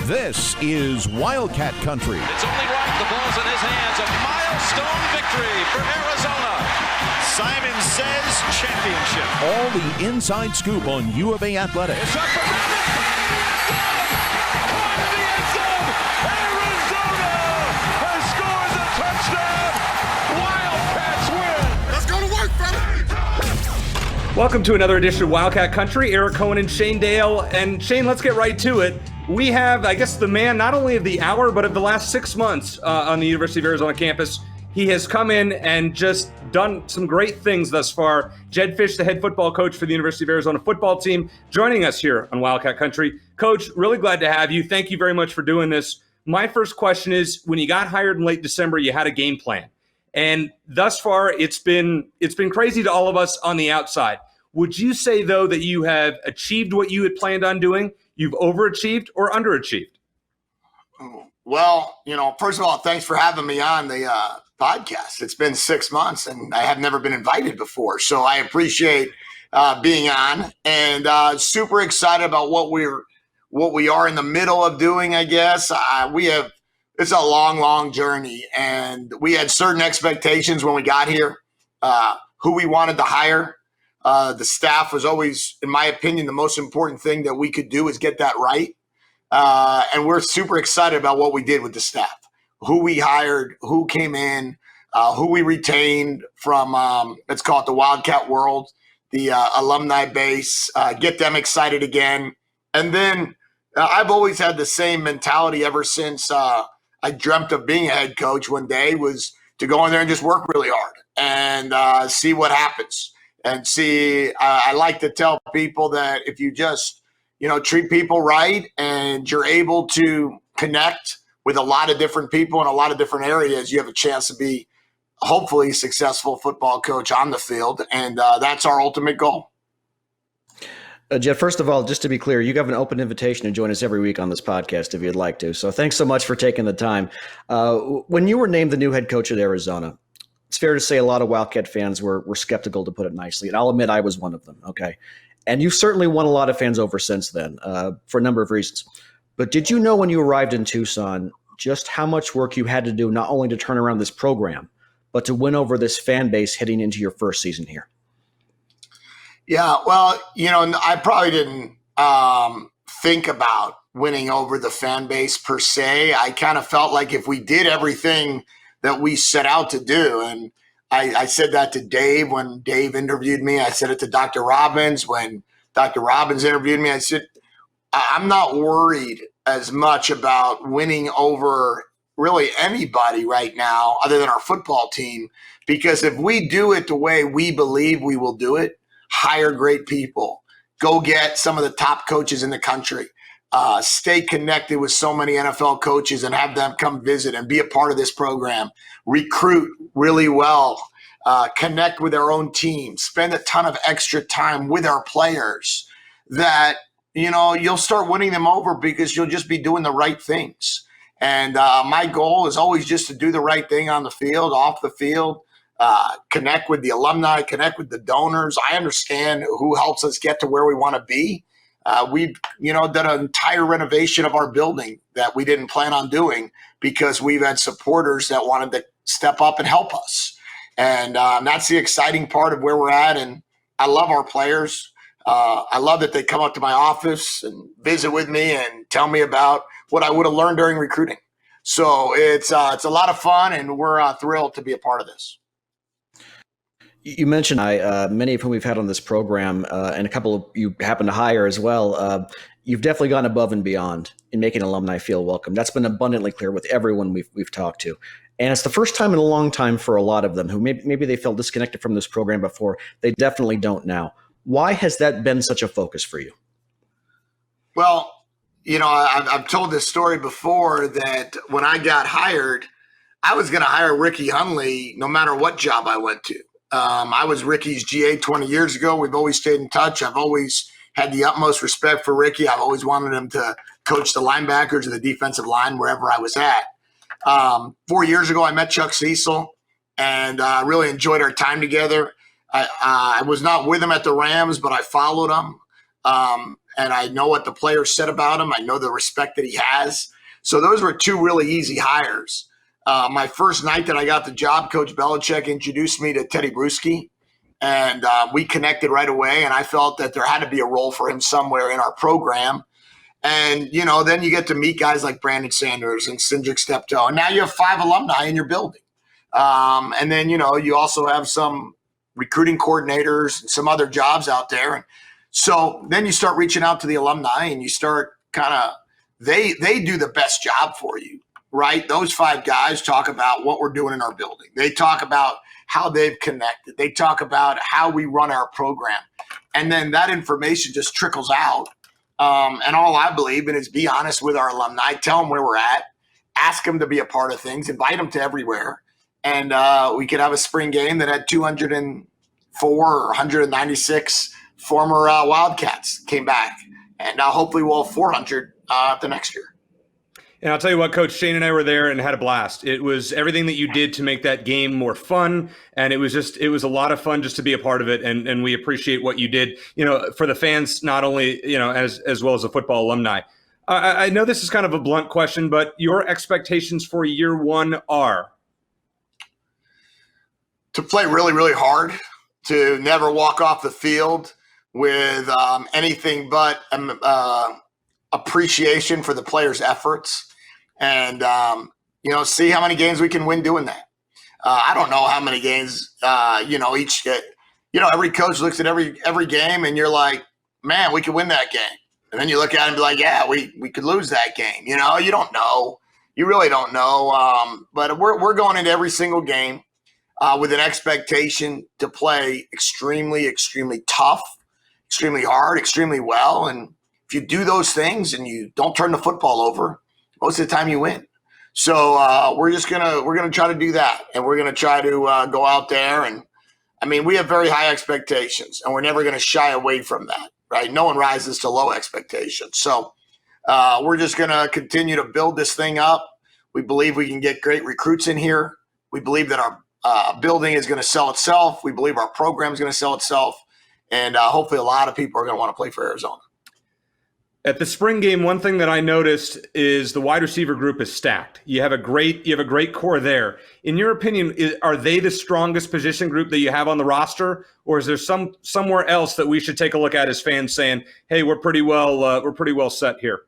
This is Wildcat Country. It's only right. The ball's in his hands. A milestone victory for Arizona. Simon says championship. All the inside scoop on U of A athletics. It's up for the end zone. Arizona has scored the touchdown. Wildcats win. Let's go to work, fella. Welcome to another edition of Wildcat Country. Eric Cohen and Shane Dale. And Shane, let's get right to it. We have, I guess, the man not only of the hour, but of the last 6 months on the University of Arizona campus. He has come in and just done some great things thus far. Jedd Fisch, the head football coach for the University of Arizona football team, joining us here on Wildcat Country. Coach, really glad to have you. Thank you very much for doing this. My first question is, when you got hired in late December, you had a game plan. And thus far, it's been crazy to all of us on the outside. Would you say, though, that you have achieved what you had planned on doing? You've overachieved or underachieved? Well, first of all, thanks for having me on the podcast. It's been 6 months and I have never been invited before. So I appreciate being on and super excited about what we are in the middle of doing, I guess. It's a long, long journey, and we had certain expectations when we got here, who we wanted to hire. The staff was always, in my opinion, the most important thing that we could do is get that right. And we're super excited about what we did with the staff, who we hired, who came in, who we retained from, let's call it the Wildcat world, the alumni base, get them excited again. And then I've always had the same mentality ever since I dreamt of being a head coach one day, was to go in there and just work really hard and see what happens. And see, I like to tell people that if you just, treat people right and you're able to connect with a lot of different people in a lot of different areas, you have a chance to be hopefully a successful football coach on the field. And that's our ultimate goal. Jedd, first of all, just to be clear, you have an open invitation to join us every week on this podcast if you'd like to. So thanks so much for taking the time. When you were named the new head coach at Arizona, it's fair to say a lot of Wildcat fans were skeptical, to put it nicely. And I'll admit I was one of them, okay? And you've certainly won a lot of fans over since then for a number of reasons. But did you know when you arrived in Tucson just how much work you had to do not only to turn around this program, but to win over this fan base heading into your first season here? Yeah, well, I probably didn't think about winning over the fan base per se. I kind of felt like if we did everything that we set out to do. And I said that to Dave when Dave interviewed me. I said it to Dr. Robbins when Dr. Robbins interviewed me. I said, I'm not worried as much about winning over really anybody right now other than our football team, because if we do it the way we believe we will do it, hire great people, go get some of the top coaches in the country, stay connected with so many NFL coaches and have them come visit and be a part of this program, recruit really well, connect with our own team, spend a ton of extra time with our players, that, you'll start winning them over because you'll just be doing the right things. And my goal is always just to do the right thing on the field, off the field, connect with the alumni, connect with the donors. I understand who helps us get to where we want to be. We've, done an entire renovation of our building that we didn't plan on doing because we've had supporters that wanted to step up and help us. And that's the exciting part of where we're at. And I love our players. I love that they come up to my office and visit with me and tell me about what I would have learned during recruiting. So it's a lot of fun, and we're thrilled to be a part of this. You mentioned many of whom we've had on this program, and a couple of you happen to hire as well. You've definitely gone above and beyond in making alumni feel welcome. That's been abundantly clear with everyone we've talked to. And it's the first time in a long time for a lot of them who maybe they felt disconnected from this program before. They definitely don't now. Why has that been such a focus for you? Well, I've told this story before that when I got hired, I was going to hire Ricky Hunley no matter what job I went to. I was Ricky's GA 20 years ago. We've always stayed in touch. I've always had the utmost respect for Ricky. I've always wanted him to coach the linebackers or the defensive line wherever I was at. 4 years ago, I met Chuck Cecil and really enjoyed our time together. I was not with him at the Rams, but I followed him. and I know what the players said about him. I know the respect that he has. So those were two really easy hires. My first night that I got the job, Coach Belichick introduced me to Teddy Bruschi, and we connected right away, and I felt that there had to be a role for him somewhere in our program. And, then you get to meet guys like Brandon Sanders and Cindric Steptoe, and now you have 5 alumni in your building. And then, you also have some recruiting coordinators and some other jobs out there. And so then you start reaching out to the alumni, and you start they do the best job for you, right? Those 5 guys talk about what we're doing in our building. They talk about how they've connected. They talk about how we run our program. And then that information just trickles out. And all I believe in is be honest with our alumni, tell them where we're at, ask them to be a part of things, invite them to everywhere. And we could have a spring game that had 204 or 196 former Wildcats came back. And hopefully we'll have 400 the next year. And I'll tell you what, Coach, Shane and I were there and had a blast. It was everything that you did to make that game more fun. And it was a lot of fun just to be a part of it. And we appreciate what you did, for the fans, not only, as well as the football alumni. I know this is kind of a blunt question, but your expectations for year one are? To play really, really hard, to never walk off the field with anything but appreciation for the players' efforts, and see how many games we can win doing that. I don't know how many games every coach looks at every game, and you're like, man, we could win that game, and then you look at it and be like, yeah, we could lose that game. You don't know, you really don't know. But we're going into every single game with an expectation to play extremely, extremely tough, extremely hard, extremely well. And if you do those things and you don't turn the football over, most of the time you win. So we're gonna try to do that, and we're gonna try to go out there. And we have very high expectations, and we're never gonna shy away from that, right? No one rises to low expectations. So we're just gonna continue to build this thing up. We believe we can get great recruits in here. We believe that our building is going to sell itself. We believe our program is going to sell itself. And hopefully a lot of people are going to want to play for Arizona. At the spring game, one thing that I noticed is the wide receiver group is stacked. You have a great core there. In your opinion, are they the strongest position group that you have on the roster, or is there somewhere else that we should take a look at as fans saying, "Hey, we're pretty well set here"?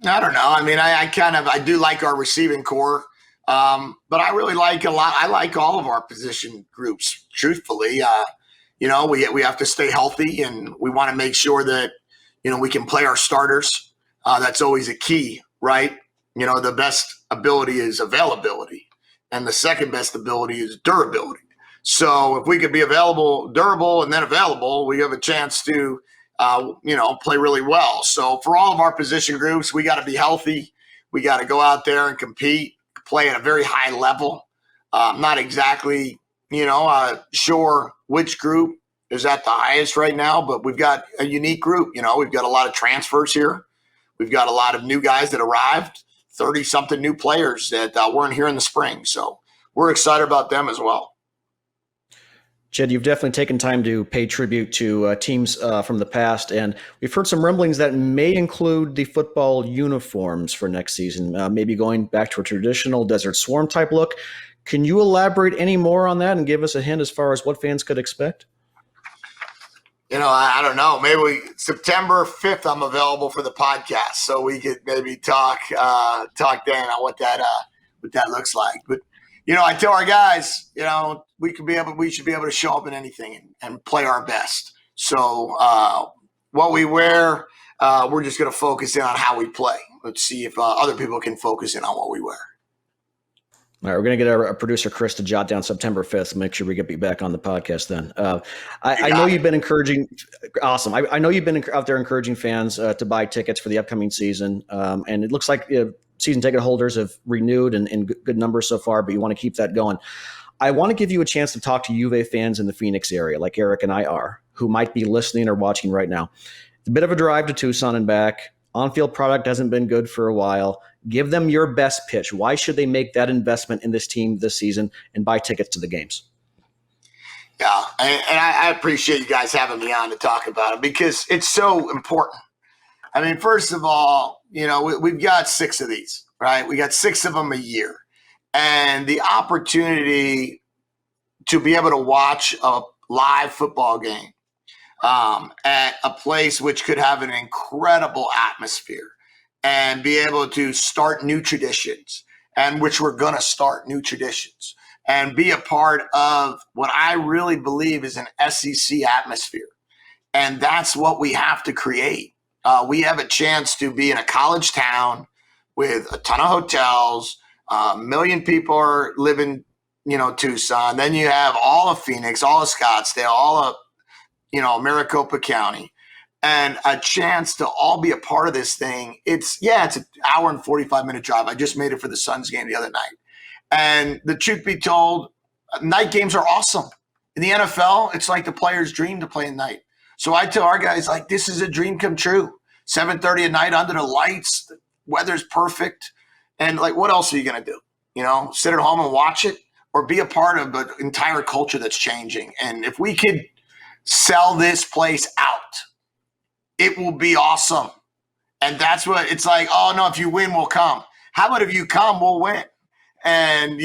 I don't know. I do like our receiving core. But I really like I like all of our position groups, truthfully. We have to stay healthy, and we want to make sure that, we can play our starters. That's always a key, right? The best ability is availability, and the second best ability is durability. So if we could be durable, and then available, we have a chance to, play really well. So for all of our position groups, we got to be healthy. We got to go out there and compete, play at a very high level. Not exactly, sure which group is at the highest right now, but we've got a unique group. We've got a lot of transfers here. We've got a lot of new guys that arrived, 30-something new players that weren't here in the spring. So we're excited about them as well. Jedd, you've definitely taken time to pay tribute to teams from the past, and we've heard some rumblings that may include the football uniforms for next season, maybe going back to a traditional Desert Swarm type look. Can you elaborate any more on that and give us a hint as far as what fans could expect? I don't know. Maybe September 5th I'm available for the podcast, so we could maybe talk then on what that looks like. But I tell our guys, we should be able to show up in anything and play our best. So what we wear, we're just going to focus in on how we play. Let's see if other people can focus in on what we wear. All right, we're going to get our producer, Chris, to jot down September 5th and make sure we get you back on the podcast then. I know you've been encouraging – awesome. I know you've been out there encouraging fans to buy tickets for the upcoming season, and it looks like season ticket holders have renewed in good numbers so far, but you want to keep that going. I want to give you a chance to talk to Juve fans in the Phoenix area, like Eric and I are, who might be listening or watching right now. It's a bit of a drive to Tucson and back. On-field product hasn't been good for a while. Give them your best pitch. Why should they make that investment in this team this season and buy tickets to the games? Yeah, and I appreciate you guys having me on to talk about it because it's so important. I mean, first of all, we've got 6 of these, right? We got 6 of them a year. And the opportunity to be able to watch a live football game at a place which could have an incredible atmosphere and be able to start new traditions, and which we're going to start new traditions, and be a part of what I really believe is an SEC atmosphere. And that's what we have to create. We have a chance to be in a college town with a ton of hotels. 1 million people are living, Tucson. Then you have all of Phoenix, all of Scottsdale, all of, Maricopa County, and a chance to all be a part of this thing. It's an hour and 45-minute drive. I just made it for the Suns game the other night. And the truth be told, night games are awesome. In the NFL, it's like the player's dream to play at night. So I tell our guys, like, this is a dream come true. 7:30 at night under the lights, the weather's perfect. And, like, what else are you going to do? Sit at home and watch it, or be a part of an entire culture that's changing. And if we could sell this place out, it will be awesome. And that's what it's like. Oh, no, if you win, we'll come. How about if you come, we'll win? And,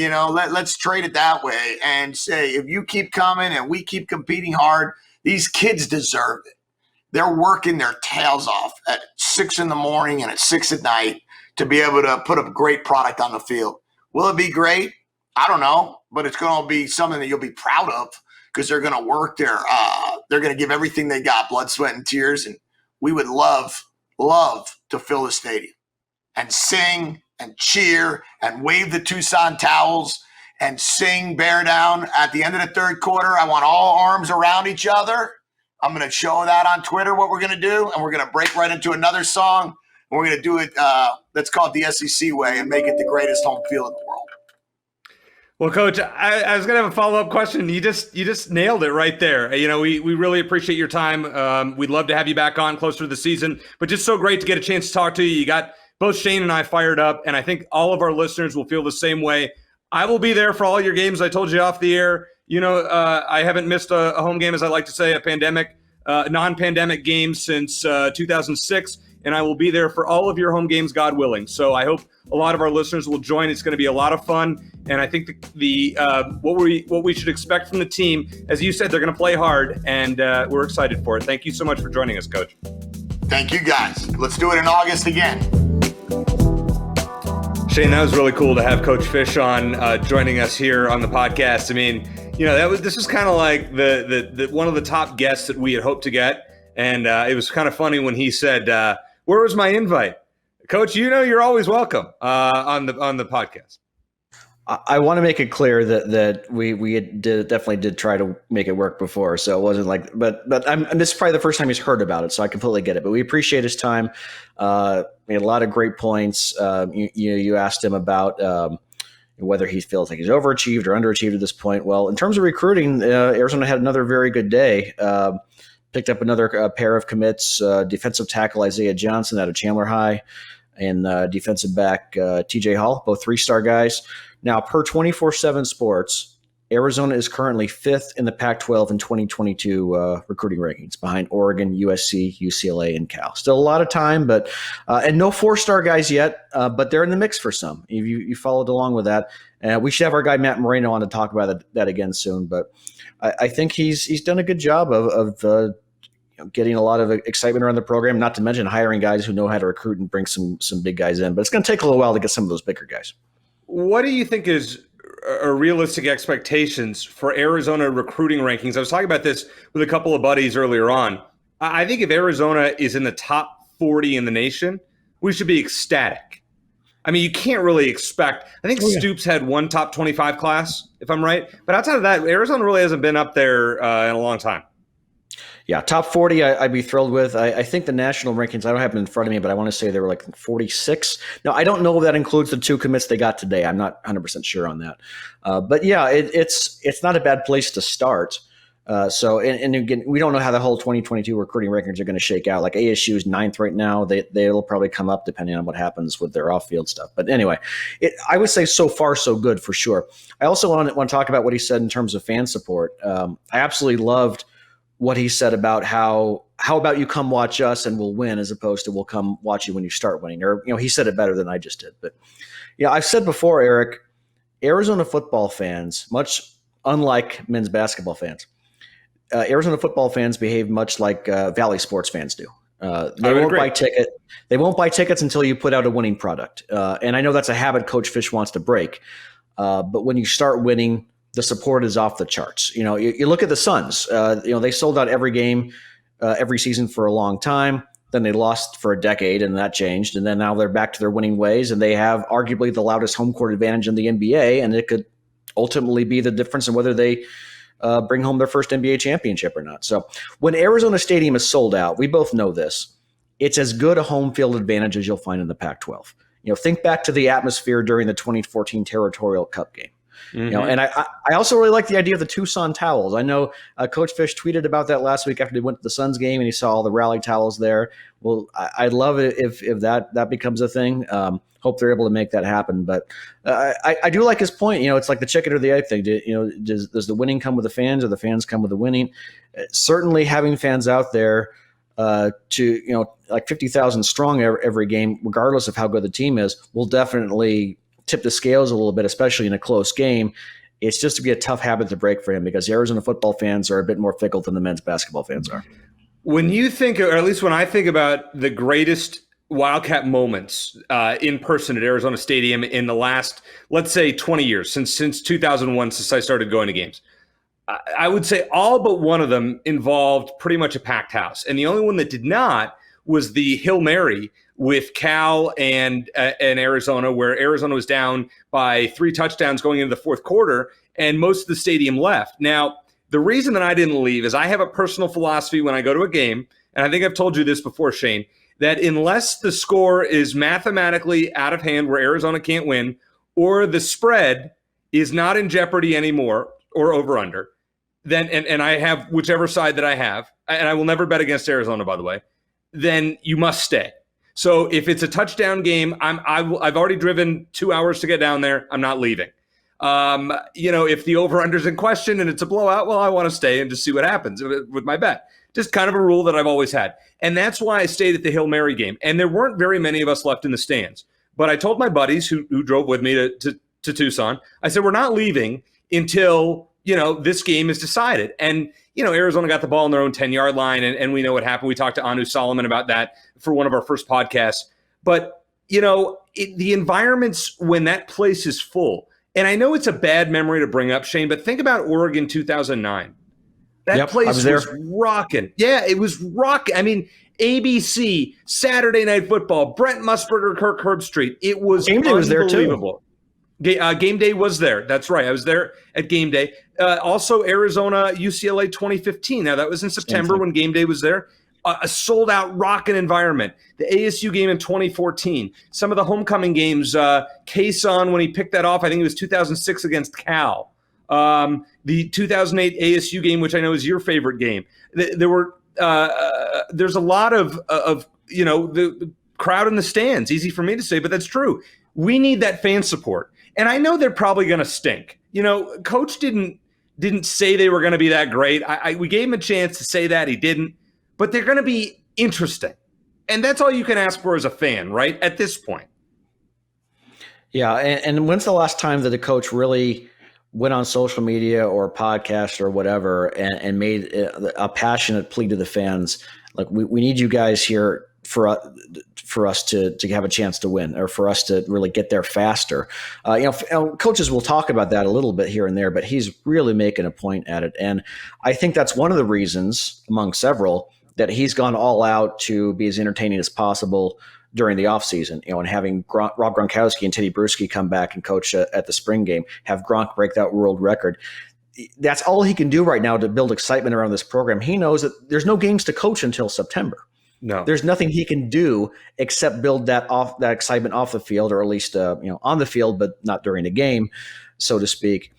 let's trade it that way and say, if you keep coming and we keep competing hard, these kids deserve it. They're working their tails off at 6 in the morning and at 6 at night to be able to put a great product on the field. Will it be great? I don't know, but it's going to be something that you'll be proud of because they're going to work they're going to give everything they got, blood, sweat, and tears. And we would love to fill the stadium and sing and cheer and wave the Tucson towels and sing Bear Down at the end of the third quarter. I want all arms around each other. I'm going to show that on Twitter, what we're going to do, and we're going to break right into another song. And we're going to do it, let's call it the SEC way, and make it the greatest home field in the world. Well, Coach, I was going to have a follow-up question. You just nailed it right there. We really appreciate your time. We'd love to have you back on closer to the season, but just so great to get a chance to talk to you. You got both Shane and I fired up, and I think all of our listeners will feel the same way. I will be there for all your games. I told you off the air. I haven't missed a home game, as I like to say, a non-pandemic game since 2006, and I will be there for all of your home games, God willing. So I hope a lot of our listeners will join. It's going to be a lot of fun, and I think what we should expect from the team, as you said, they're going to play hard, and we're excited for it. Thank you so much for joining us, Coach. Thank you, guys. Let's do it in August again. Shane, that was really cool to have Coach Fisch on joining us here on the podcast. I mean, this was kind of like the one of the top guests that we had hoped to get, and it was kind of funny when he said, "Where was my invite?" Coach, you're always welcome on the podcast. I want to make it clear that we definitely did try to make it work before, so it wasn't like. But this is probably the first time he's heard about it, so I completely get it. But we appreciate his time. Made a lot of great points. You asked him about whether he feels like he's overachieved or underachieved at this point. Well, in terms of recruiting, Arizona had another very good day. Picked up another pair of commits: defensive tackle Isaiah Johnson out of Chandler High, and defensive back TJ Hall, both 3-star guys. Now, per 24/7 Sports, Arizona is currently 5th in the Pac-12 in 2022 recruiting rankings, behind Oregon, USC, UCLA, and Cal. Still a lot of time, but and no 4-star guys yet, but they're in the mix for some. You followed along with that. We should have our guy Matt Moreno on to talk about that again soon. But I think he's done a good job of getting a lot of excitement around the program. Not to mention hiring guys who know how to recruit and bring some big guys in. But it's going to take a little while to get some of those bigger guys. What do you think is realistic expectations for Arizona recruiting rankings? I was talking about this with a couple of buddies earlier on. I think if Arizona is in the top 40 in the nation, we should be ecstatic. I mean, you can't really expect. I think Stoops had one top 25 class, if I'm right. But outside of that, Arizona really hasn't been up there in a long time. Yeah, top 40 I'd be thrilled with. I think the national rankings, I don't have them in front of me, but I want to say they were like 46. Now, I don't know if that includes the 2 commits they got today. I'm not 100% sure on that. But yeah, it's not a bad place to start. And again, we don't know how the whole 2022 recruiting rankings are going to shake out. Like ASU is 9th right now. They'll probably come up depending on what happens with their off-field stuff. But anyway, I would say so far so good for sure. I also want to talk about what he said in terms of fan support. I absolutely loved what he said about how about you come watch us and we'll win, as opposed to we'll come watch you when you start winning. Or he said it better than I just did. But I've said before, Eric, Arizona football fans, much unlike men's basketball fans, Arizona football fans behave much like Valley sports fans do. They won't buy ticket. They won't buy tickets until you put out a winning product. And I know that's a habit Coach Fisch wants to break. But when you start winning, the support is off the charts. You look at the Suns. They sold out every game, every season for a long time. Then they lost for a decade, and that changed. And then now they're back to their winning ways, and they have arguably the loudest home court advantage in the NBA. And it could ultimately be the difference in whether they bring home their first NBA championship or not. So when Arizona Stadium is sold out, we both know this, it's as good a home field advantage as you'll find in the Pac-12. Think back to the atmosphere during the 2014 Territorial Cup game. Mm-hmm. And I also really like the idea of the Tucson towels. I know Coach Fisch tweeted about that last week after they went to the Suns game and he saw all the rally towels there. Well, I'd love it if that becomes a thing. Hope they're able to make that happen. But I do like his point. It's like the chicken or the egg thing. Does the winning come with the fans, or the fans come with the winning? Certainly having fans out there to like 50,000 strong every game, regardless of how good the team is, will definitely tip the scales a little bit, especially in a close game. It's just to be a tough habit to break for him, because Arizona football fans are a bit more fickle than the men's basketball fans are. When you think, or at least when I think about the greatest Wildcat moments in person at Arizona Stadium in the last, let's say, 20 years, since 2001, since I started going to games, I would say all but one of them involved pretty much a packed house. And the only one that did not was the Hail Mary with Cal and Arizona, where Arizona was down by 3 touchdowns going into the fourth quarter, and most of the stadium left. Now, the reason that I didn't leave is I have a personal philosophy when I go to a game, and I think I've told you this before, Shane, that unless the score is mathematically out of hand where Arizona can't win, or the spread is not in jeopardy anymore, or over-under, then and I have whichever side that I have, and I will never bet against Arizona, by the way, then you must stay. So if it's a touchdown game, I've already driven 2 hours to get down there. I'm not leaving. If the over-under's in question and it's a blowout, well, I want to stay and just see what happens with my bet. Just kind of a rule that I've always had. And that's why I stayed at the Hail Mary game. And there weren't very many of us left in the stands. But I told my buddies who drove with me to Tucson, I said, we're not leaving until this game is decided. And Arizona got the ball on their own 10-yard line, and we know what happened. We talked to Anu Solomon about that for one of our first podcasts. But, the environments when that place is full, and I know it's a bad memory to bring up, Shane, but think about Oregon 2009. That place was rocking. Yeah, it was rocking. I mean, ABC, Saturday Night Football, Brent Musburger, Kirk Herbstreit. It was Game Day was there too. Game Day was there. That's right. I was there at Game Day. Also, Arizona, UCLA 2015. Now, that was in September when Game Day was there. A sold-out rockin' environment. The ASU game in 2014. Some of the homecoming games, Kason, when he picked that off, I think it was 2006 against Cal. The 2008 ASU game, which I know is your favorite game. There's a lot of the crowd in the stands. Easy for me to say, but that's true. We need that fan support. And I know they're probably going to stink. Coach didn't say they were going to be that great. We gave him a chance to say that. He didn't. But they're going to be interesting. And that's all you can ask for as a fan, right, at this point. Yeah, and when's the last time that a coach really went on social media or a podcast or whatever and made a passionate plea to the fans, like, we need you guys here for us to have a chance to win, or for us to really get there faster. Coaches will talk about that a little bit here and there, but he's really making a point at it. And I think that's one of the reasons, among several, that he's gone all out to be as entertaining as possible during the offseason, and having Rob Gronkowski and Teddy Bruschi come back and coach at the spring game, have Gronk break that world record. That's all he can do right now to build excitement around this program. He knows that there's no games to coach until September. No, there's nothing he can do except build that excitement off the field, or at least on the field, but not during the game, so to speak.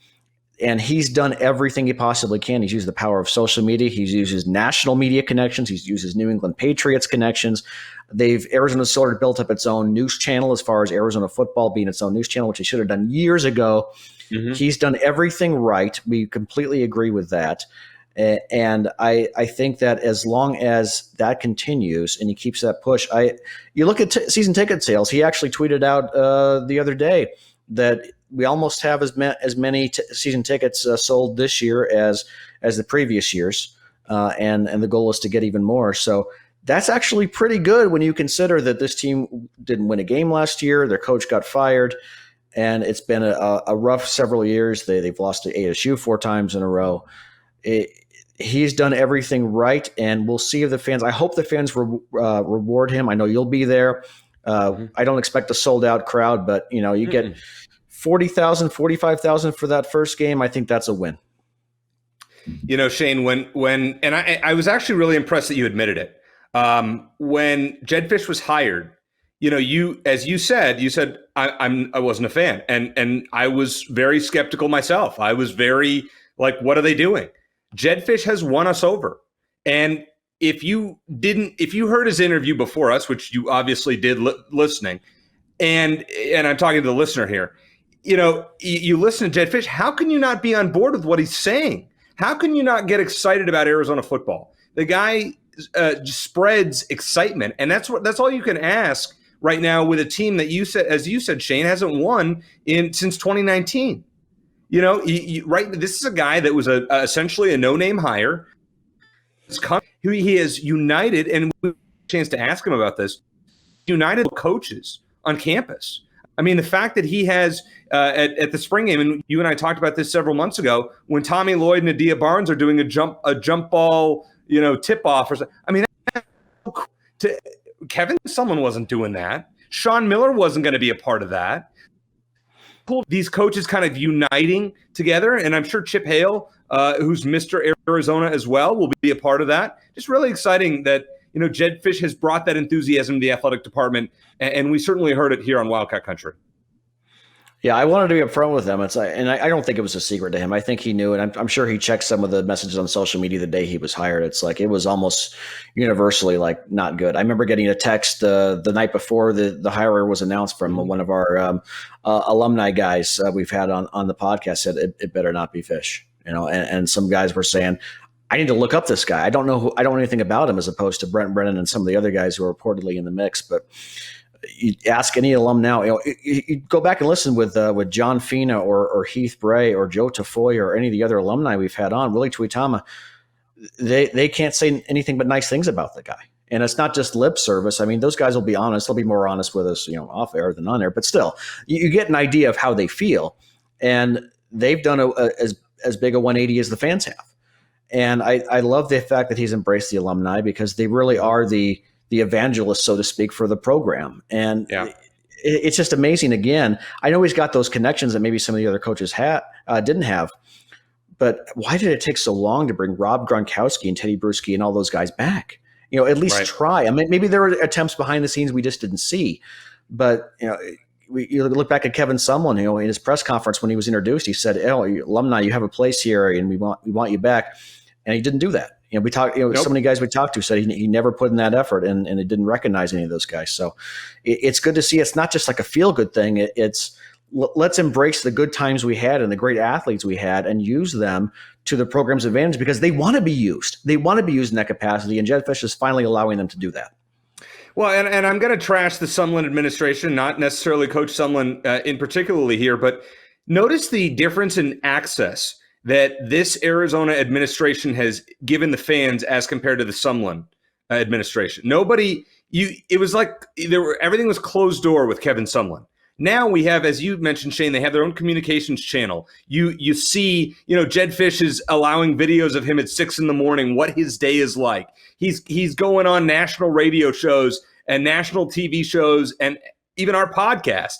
And he's done everything he possibly can. He's used the power of social media. He's used his national media connections. He's used his New England Patriots connections. Arizona sort of built up its own news channel as far as Arizona football being its own news channel, which he should have done years ago. Mm-hmm. He's done everything right. We completely agree with that. And I think that as long as that continues and he keeps that push, you look at season ticket sales. He actually tweeted out the other day that we almost have as many season tickets sold this year as the previous years, and the goal is to get even more. So that's actually pretty good when you consider that this team didn't win a game last year. Their coach got fired, and it's been a rough several years. They've lost to ASU 4 times in a row. He's done everything right, and we'll see if the fans – I hope the fans reward him. I know you'll be there. I don't expect a sold-out crowd, but, you get 40,000, 45,000 for that first game. I think that's a win. Shane, when and I was actually really impressed that you admitted it. When Jedd Fisch was hired, as you said I wasn't a fan, and I was very skeptical myself. I was very like, what are they doing? Jedd Fisch has won us over. And if you heard his interview before us, which you obviously did listening, and I'm talking to the listener here, you listen to Jedd Fisch, how can you not be on board with what he's saying? How can you not get excited about Arizona football? The guy spreads excitement, and that's all you can ask right now with a team that as you said, Shane, hasn't won since 2019. Right. This is a guy that was essentially a no-name hire. He has united, and we had a chance to ask him about this, united coaches on campus. I mean, the fact that he has at the spring game, and you and I talked about this several months ago, when Tommy Lloyd and Adia Barnes are doing a jump ball, tip-off or something. I mean, Kevin Sumlin wasn't doing that. Sean Miller wasn't going to be a part of that. These coaches kind of uniting together, and I'm sure Chip Hale, who's Mr. Arizona as well, will be a part of that. Just really exciting that Jedd Fisch has brought that enthusiasm to the athletic department, and we certainly heard it here on Wildcat Country. Yeah, I wanted to be upfront with them. I don't think it was a secret to him. I think he knew, and I'm sure he checked some of the messages on social media the day he was hired. It's like it was almost universally like not good. I remember getting a text the night before the hire was announced from one of our alumni guys we've had on the podcast, said it better not be Fisch. And some guys were saying, I need to look up this guy. I don't know anything about him, as opposed to Brent Brennan and some of the other guys who are reportedly in the mix, but. You ask any alum now, you go back and listen with John Fina or Heath Bray or Joe Tafoya or any of the other alumni we've had on, Willie Tuitama, they can't say anything but nice things about the guy. And it's not just lip service. I mean, those guys will be honest. They'll be more honest with us, off air than on air. But still, you get an idea of how they feel. And they've done as big a 180 as the fans have. And I love the fact that he's embraced the alumni, because they really are the evangelist, so to speak, for the program. And it's just amazing. Again, I know he's got those connections that maybe some of the other coaches didn't have, but why did it take so long to bring Rob Gronkowski and Teddy Bruschi and all those guys back? At least try. I mean, maybe there were attempts behind the scenes we just didn't see, but you look back at Kevin Sumlin, in his press conference when he was introduced, he said, alumni, you have a place here and we want you back. And he didn't do that. We talked. Nope. So many guys we talked to said he never put in that effort, and it didn't recognize any of those guys. So it's good to see. It's not just like a feel good thing. It's let's embrace the good times we had and the great athletes we had, and use them to the program's advantage, because they want to be used. They want to be used in that capacity, and Jedd Fisch is finally allowing them to do that. Well, and I'm going to trash the Sumlin administration, not necessarily Coach Sumlin in particularly here, but notice the difference in access that this Arizona administration has given the fans as compared to the Sumlin administration. It was like everything was closed door with Kevin Sumlin. Now we have, as you mentioned, Shane, they have their own communications channel. You see, Jedd Fisch is allowing videos of him at 6 a.m, what his day is like. He's going on national radio shows and national TV shows and even our podcast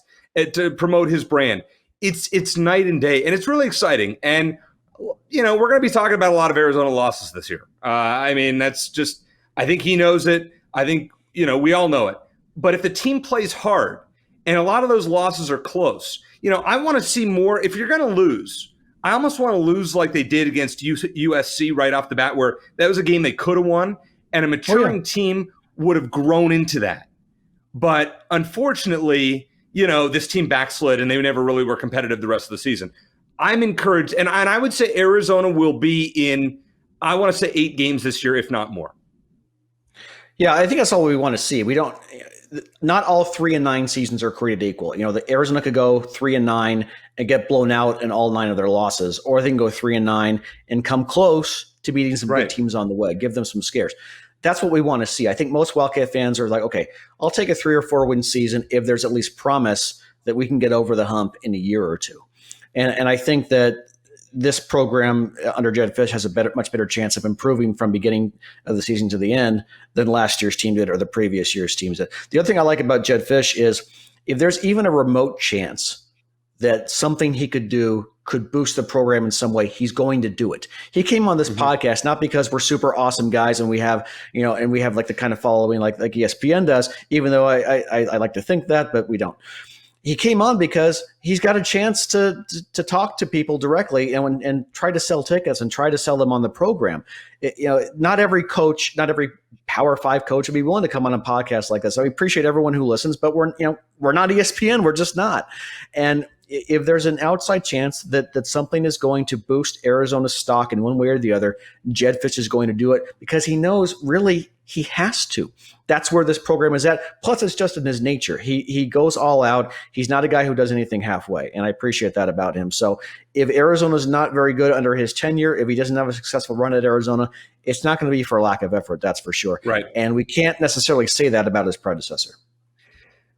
to promote his brand. It's night and day, and it's really exciting. And we're going to be talking about a lot of Arizona losses this year. I mean, that's just, I think he knows it. I think, we all know it. But if the team plays hard and a lot of those losses are close, I want to see more. If you're going to lose, I almost want to lose like they did against USC right off the bat, where that was a game they could have won, and a maturing team would have grown into that. But unfortunately, this team backslid, and they never really were competitive the rest of the season. I'm encouraged, and I would say Arizona will be in, I want to say 8 games this year, if not more. Yeah, I think that's all we want to see. Not all 3-9 seasons are created equal. The Arizona could go 3-9 and get blown out in all 9 of their losses, or they can go 3-9 and come close to beating some good teams on the way, give them some scares. That's what we want to see. I think most Wildcat fans are like, okay, I'll take a 3 or 4 win season if there's at least promise that we can get over the hump in a year or two. And I think that this program under Jedd Fisch has a much better chance of improving from beginning of the season to the end than last year's team did or the previous year's teams did. The other thing I like about Jedd Fisch is if there's even a remote chance that something he could do could boost the program in some way, he's going to do it. He came on this podcast not because we're super awesome guys and we have, and we have like the kind of following like ESPN does, even though I like to think that, but we don't. He came on because he's got a chance to talk to people directly and try to sell tickets and try to sell them on the program. Not every coach, not every Power 5 coach would be willing to come on a podcast like this. I appreciate everyone who listens, but we're not ESPN. We're just not. And if there's an outside chance that something is going to boost Arizona's stock in one way or the other, Jedd Fisch is going to do it because he knows really he has to. That's where this program is at. Plus, it's just in his nature. He goes all out. He's not a guy who does anything halfway, and I appreciate that about him. So if Arizona's not very good under his tenure, if he doesn't have a successful run at Arizona, it's not going to be for lack of effort, that's for sure. Right. And we can't necessarily say that about his predecessor.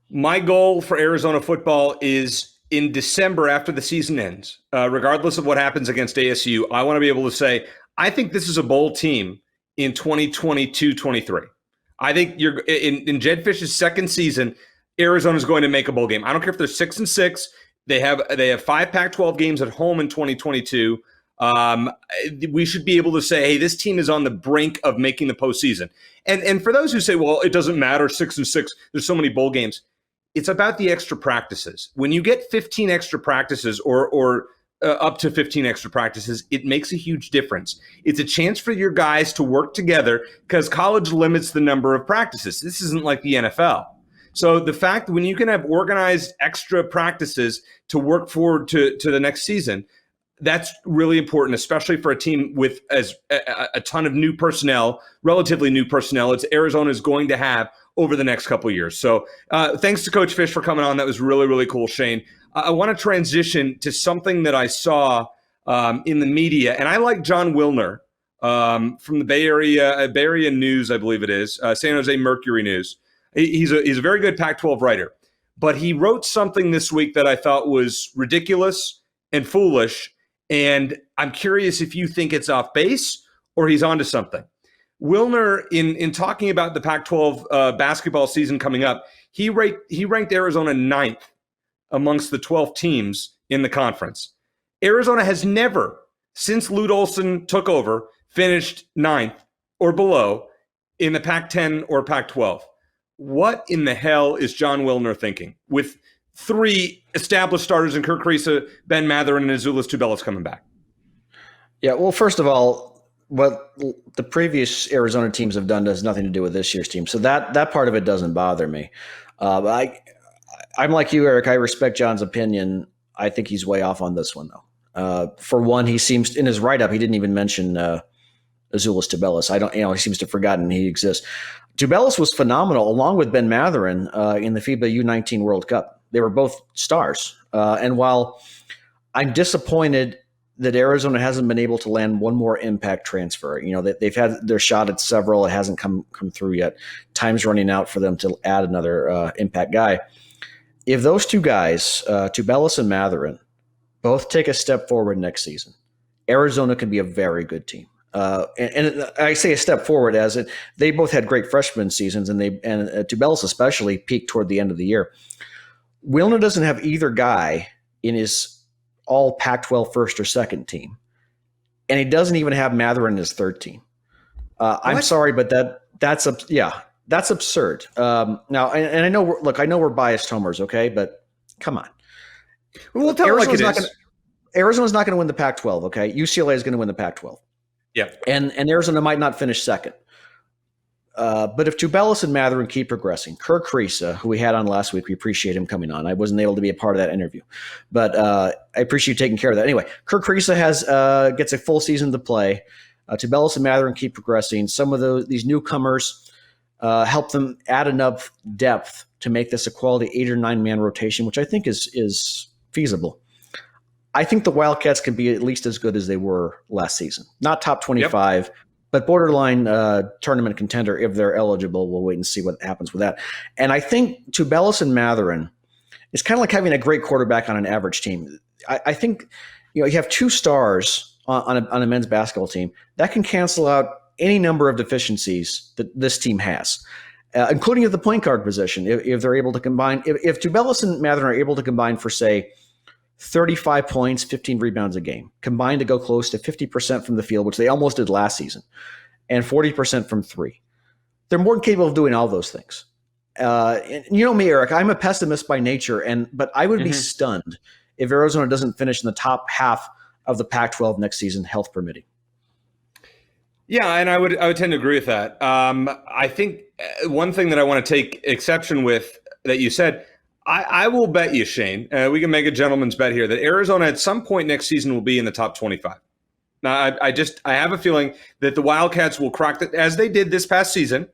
My goal for Arizona football is in December after the season ends, regardless of what happens against ASU, I want to be able to say, I think this is a bowl team in 2022-23. I think you're in Jedd Fisch's second season, Arizona's going to make a bowl game. I don't care if they're 6-6. They have 5 Pac-12 games at home in 2022. We should be able to say, hey, this team is on the brink of making the postseason. And for those who say, well, it doesn't matter, 6-6, there's so many bowl games. It's about the extra practices. When you get 15 extra practices or up to 15 extra practices, it makes a huge difference. It's a chance for your guys to work together because college limits the number of practices. This isn't like the NFL. So the fact when you can have organized extra practices to work forward to the next season, that's really important, especially for a team with a ton of new personnel, relatively new personnel. It's Arizona is going to have over the next couple of years. So thanks to Coach Fisch for coming on. That was really, really cool, Shane. I want to transition to something that I saw in the media, and I like John Wilner from the Bay Area News, I believe it is, San Jose Mercury News. He's a very good Pac-12 writer, but he wrote something this week that I thought was ridiculous and foolish, and I'm curious if you think it's off base or he's onto something. Wilner, in talking about the Pac-12 basketball season coming up, he ranked Arizona 9th amongst the 12 teams in the conference. Arizona has never, since Lute Olson took over, finished 9th or below in the Pac-10 or Pac-12. What in the hell is John Wilner thinking with 3 established starters in Kirk Risa, Ben Mather, and Azuolas Tubelis coming back? Yeah, well, first of all, what the previous Arizona teams have done has nothing to do with this year's team. So that part of it doesn't bother me. I'm like you, Eric. I respect John's opinion. I think he's way off on this one, though. For one, he seems in his write-up, he didn't even mention Azuolas Tubelis. He seems to have forgotten he exists. Tubelis was phenomenal, along with Ben Matherin in the FIBA U19 World Cup. They were both stars. And while I'm disappointed that Arizona hasn't been able to land one more impact transfer, they've had their shot at several. It hasn't come through yet. Time's running out for them to add another impact guy. If those 2 guys, Tubelis and Matherin, both take a step forward next season, Arizona can be a very good team. And I say a step forward as they both had great freshman seasons, and Tubelis especially peaked toward the end of the year. Wilner doesn't have either guy in his all Pac-12 first or second team, and he doesn't even have Mather in his third team. I'm sorry, but that's absurd. Now, and I know, I know we're biased homers, okay, but come on. We'll tell it like it is. Arizona's not going to win the Pac-12, okay? UCLA is going to win the Pac-12. Yeah. And Arizona might not finish second. But if Tubelis and Matherin keep progressing, Kirk Kriisa, who we had on last week, we appreciate him coming on. I wasn't able to be a part of that interview, but I appreciate you taking care of that. Anyway, Kirk Kriisa gets a full season to play. Tubelis and Matherin keep progressing. Some of these newcomers help them add enough depth to make this a quality 8 or 9 man rotation, which I think is feasible. I think the Wildcats can be at least as good as they were last season. Not top 25. Yep. But borderline tournament contender if they're eligible. We'll wait and see what happens with that. And I think Tubelis and Matherin is kind of like having a great quarterback on an average team. I think you have 2 stars on a men's basketball team that can cancel out any number of deficiencies that this team has, including at the point guard position. If they're able to combine, if Tubelis and Matherin are able to combine for, say, 35 points, 15 rebounds a game, combined to go close to 50% from the field, which they almost did last season, and 40% from 3. They're more than capable of doing all those things. And you know me, Eric, I'm a pessimist by nature, but I would be stunned if Arizona doesn't finish in the top half of the Pac-12 next season, health permitting. Yeah, and I would tend to agree with that. I think one thing that I want to take exception with that you said, I will bet you, Shane, we can make a gentleman's bet here, that Arizona at some point next season will be in the top 25. Now, I have a feeling that the Wildcats will crack it, as they did this past season.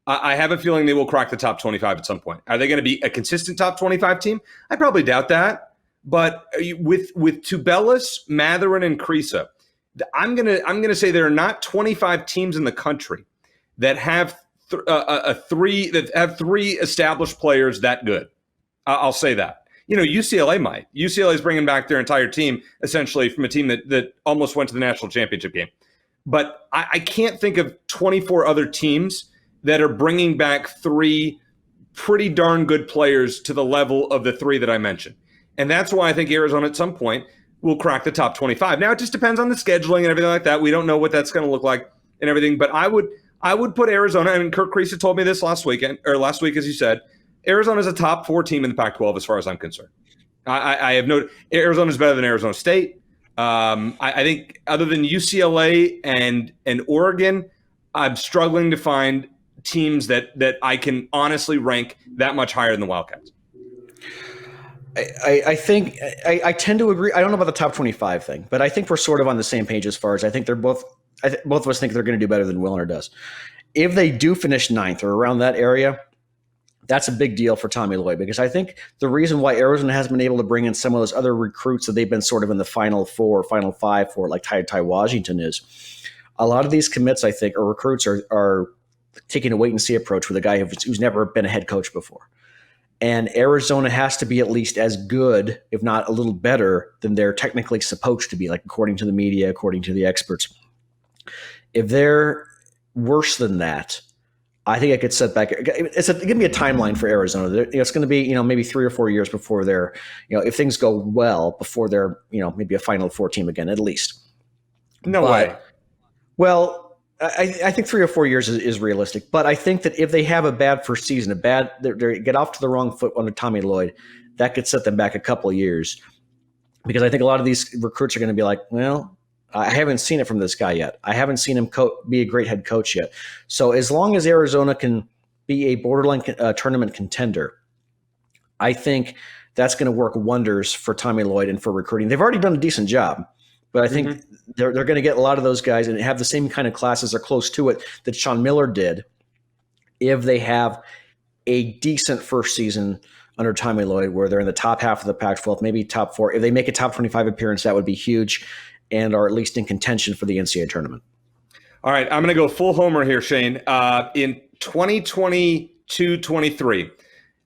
I have a feeling they will crack the top 25 at some point. Are they going to be a consistent top 25 team? I probably doubt that. But with Tubelis, Matherin, and Kriisa, I'm gonna say there are not 25 teams in the country that have three established players that good. I'll say that. UCLA might. UCLA is bringing back their entire team, essentially, from a team that almost went to the national championship game. But I can't think of 24 other teams that are bringing back 3 pretty darn good players to the level of the 3 that I mentioned. And that's why I think Arizona at some point will crack the top 25. Now, it just depends on the scheduling and everything like that. We don't know what that's going to look like and everything. But I would put Arizona, and Kirk Kriisa told me this last week, as you said, Arizona's a top 4 team in the Pac-12 as far as I'm concerned. I have no – Arizona's better than Arizona State. I think other than UCLA and Oregon, I'm struggling to find teams that I can honestly rank that much higher than the Wildcats. I think I tend to agree. I don't know about the top 25 thing, but I think we're sort of on the same page as far as I think they're both – both of us think they're going to do better than Wilner does. If they do finish 9th or around that area – that's a big deal for Tommy Lloyd, because I think the reason why Arizona hasn't been able to bring in some of those other recruits that they've been sort of in the Final 4 or Final 5 for, like Ty Washington is, a lot of these commits, I think, or recruits are taking a wait-and-see approach with a guy who's never been a head coach before. And Arizona has to be at least as good, if not a little better, than they're technically supposed to be, like according to the media, according to the experts. If they're worse than that, I think I could set back. It's going to be a timeline for Arizona. It's going to be, maybe 3 or 4 years before they're, if things go well, before they're, maybe a Final 4 team again, at least. No way. Well, I think 3 or 4 years is realistic. But I think that if they have a bad first season, they get off to the wrong foot under Tommy Lloyd, that could set them back a couple of years. Because I think a lot of these recruits are going to be like, well, I haven't seen it from this guy yet. I haven't seen him be a great head coach yet. So as long as Arizona can be a borderline tournament contender, I think that's going to work wonders for Tommy Lloyd and for recruiting. They've already done a decent job, but I think they're going to get a lot of those guys and have the same kind of classes or close to it that Sean Miller did if they have a decent first season under Tommy Lloyd where they're in the top half of the Pac-12, maybe top 4. If they make a top 25 appearance, that would be huge, and are at least in contention for the NCAA tournament. All right, I'm going to go full homer here, Shane. In 2022-23,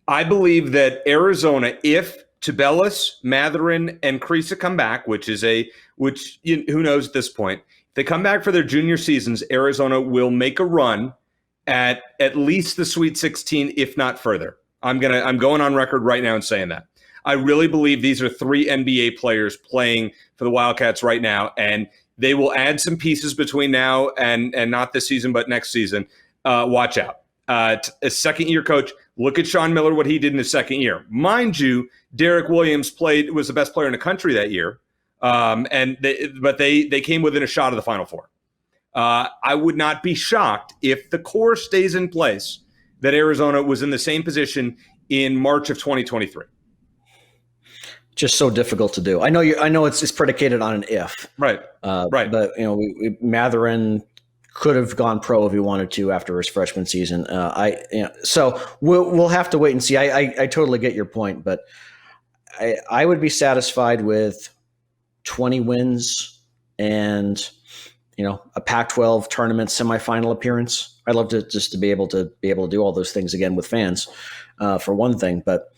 I believe that Arizona, if Tubelis, Matherin, and Kriisa come back, who knows at this point, if they come back for their junior seasons, Arizona will make a run at least the Sweet 16, if not further. I'm going on record right now and saying that. I really believe these are 3 NBA players playing for the Wildcats right now, and they will add some pieces between now and not this season, but next season. Watch out. A second-year coach, look at Sean Miller, what he did in his second year. Mind you, Derek Williams was the best player in the country that year. But they came within a shot of the Final Four. I would not be shocked if the core stays in place that Arizona was in the same position in March of 2023. Just so difficult to do. I know it's predicated on an if. Right. Right. But Matherin could have gone pro if he wanted to after his freshman season. So we'll have to wait and see. I totally get your point, but I would be satisfied with 20 wins and a Pac-12 tournament semifinal appearance. I'd love to be able to do all those things again with fans, for one thing. But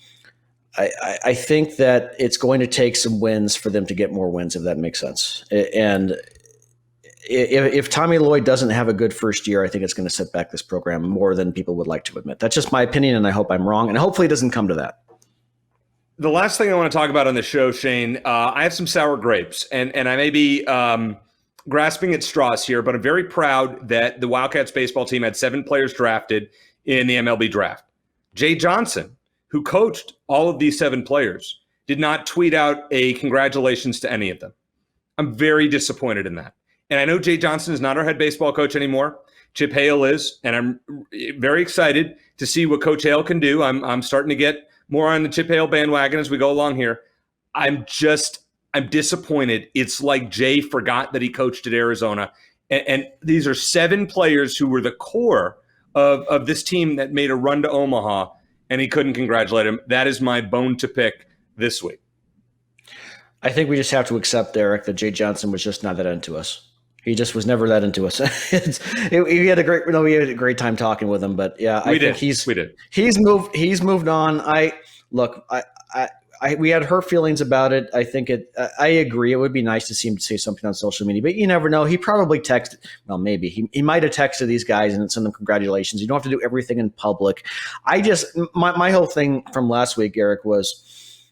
I think that it's going to take some wins for them to get more wins, if that makes sense. And if Tommy Lloyd doesn't have a good first year, I think it's going to set back this program more than people would like to admit. That's just my opinion, and I hope I'm wrong. And hopefully it doesn't come to that. The last thing I want to talk about on the show, Shane, I have some sour grapes, and I may be grasping at straws here, but I'm very proud that the Wildcats baseball team had 7 players drafted in the MLB draft. Jay Johnson, who coached all of these 7 players, did not tweet out a congratulations to any of them. I'm very disappointed in that. And I know Jay Johnson is not our head baseball coach anymore. Chip Hale is, and I'm very excited to see what Coach Hale can do. I'm starting to get more on the Chip Hale bandwagon as we go along here. I'm disappointed. It's like Jay forgot that he coached at Arizona. And these are 7 players who were the core of this team that made a run to Omaha, and he couldn't congratulate him. That is my bone to pick this week. I think we just have to accept, Eric, that Jay Johnson was just not that into us. He just was never that into us. We had a great time talking with him, but yeah, I think he's moved on. We had hurt feelings about it. I think I agree. It would be nice to see him say something on social media, but you never know. He probably texted. Well, maybe he might have texted these guys and sent them congratulations. You don't have to do everything in public. My whole thing from last week, Eric, was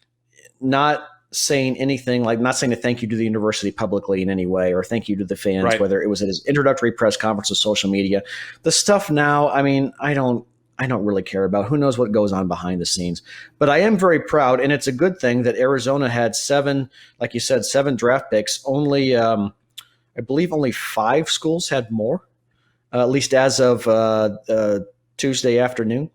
not saying anything, like not saying a thank you to the university publicly in any way, or thank you to the fans, right, whether it was at his introductory press conference or social media. The stuff now, I mean, I don't really care about. Who knows what goes on behind the scenes. But I am very proud, and it's a good thing that Arizona had 7, like you said, 7 draft picks. Only, I believe only 5 schools had more, at least as of Tuesday afternoon.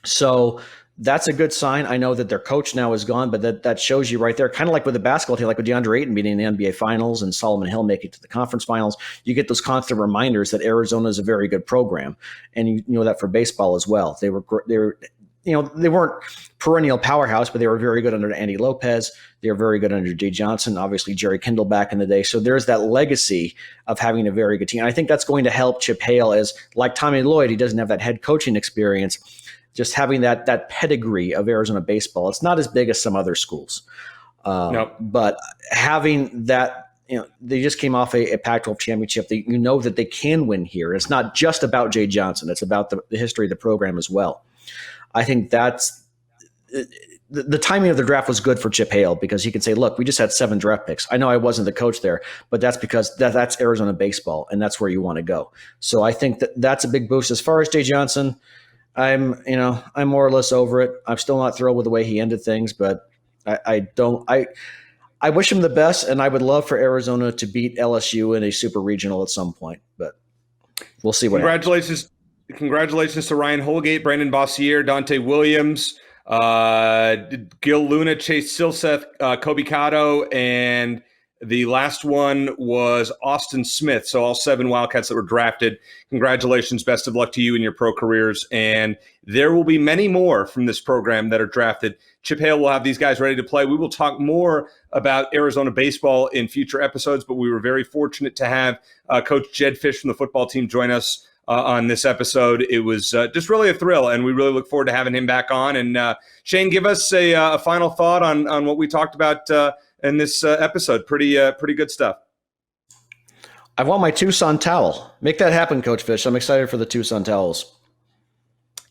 So that's a good sign. I know that their coach now is gone, but that shows you right there, kind of like with the basketball team, like with DeAndre Ayton being in the NBA Finals and Solomon Hill making it to the conference finals. You get those constant reminders that Arizona is a very good program, and you know that for baseball as well. They weren't perennial powerhouse, but they were very good under Andy Lopez. They were very good under Jay Johnson, obviously Jerry Kindle back in the day. So there's that legacy of having a very good team. And I think that's going to help Chip Hale, as like Tommy Lloyd, he doesn't have that head coaching experience. Just having that pedigree of Arizona baseball, it's not as big as some other schools. Nope. But having that, they just came off a Pac-12 championship. You know that they can win here. It's not just about Jay Johnson. It's about the history of the program as well. I think that's the timing of the draft was good for Chip Hale, because he can say, look, we just had 7 draft picks. I know I wasn't the coach there, but that's because that's Arizona baseball, and that's where you want to go. So I think that's a big boost. As far as Jay Johnson, I'm more or less over it. I'm still not thrilled with the way he ended things, but I wish him the best, and I would love for Arizona to beat LSU in a super regional at some point, but we'll see what happens. Congratulations to Ryan Holgate, Brandon Bossier, Dante Williams, Gil Luna, Chase Silseth, Kobe Cotto, and the last one was Austin Smith. So all 7 Wildcats that were drafted. Congratulations. Best of luck to you in your pro careers. And there will be many more from this program that are drafted. Chip Hale will have these guys ready to play. We will talk more about Arizona baseball in future episodes, but we were very fortunate to have Coach Jedd Fisch from the football team join us on this episode. It was just really a thrill, and we really look forward to having him back on. And Shane, give us a final thought on what we talked about in this episode. Pretty good stuff. I want my Tucson towel. Make that happen, Coach Fisch. I'm excited for the Tucson towels.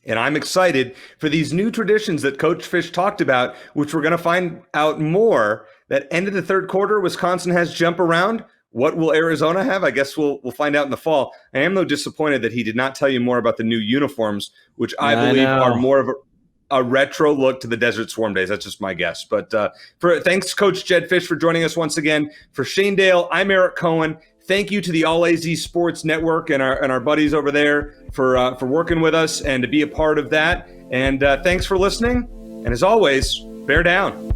And I'm excited for these new traditions that Coach Fisch talked about, which we're going to find out more. That end of the third quarter, Wisconsin has jump around. What will Arizona have? I guess we'll find out in the fall. I am, though, disappointed that he did not tell you more about the new uniforms, which I believe are more of a retro look to the Desert Swarm days. That's just my guess. But thanks, Coach Jedd Fisch, for joining us once again. For Shane Dale, I'm Eric Cohen. Thank you to the All AZ Sports Network and our buddies over there for working with us and to be a part of that. And thanks for listening. And as always, bear down.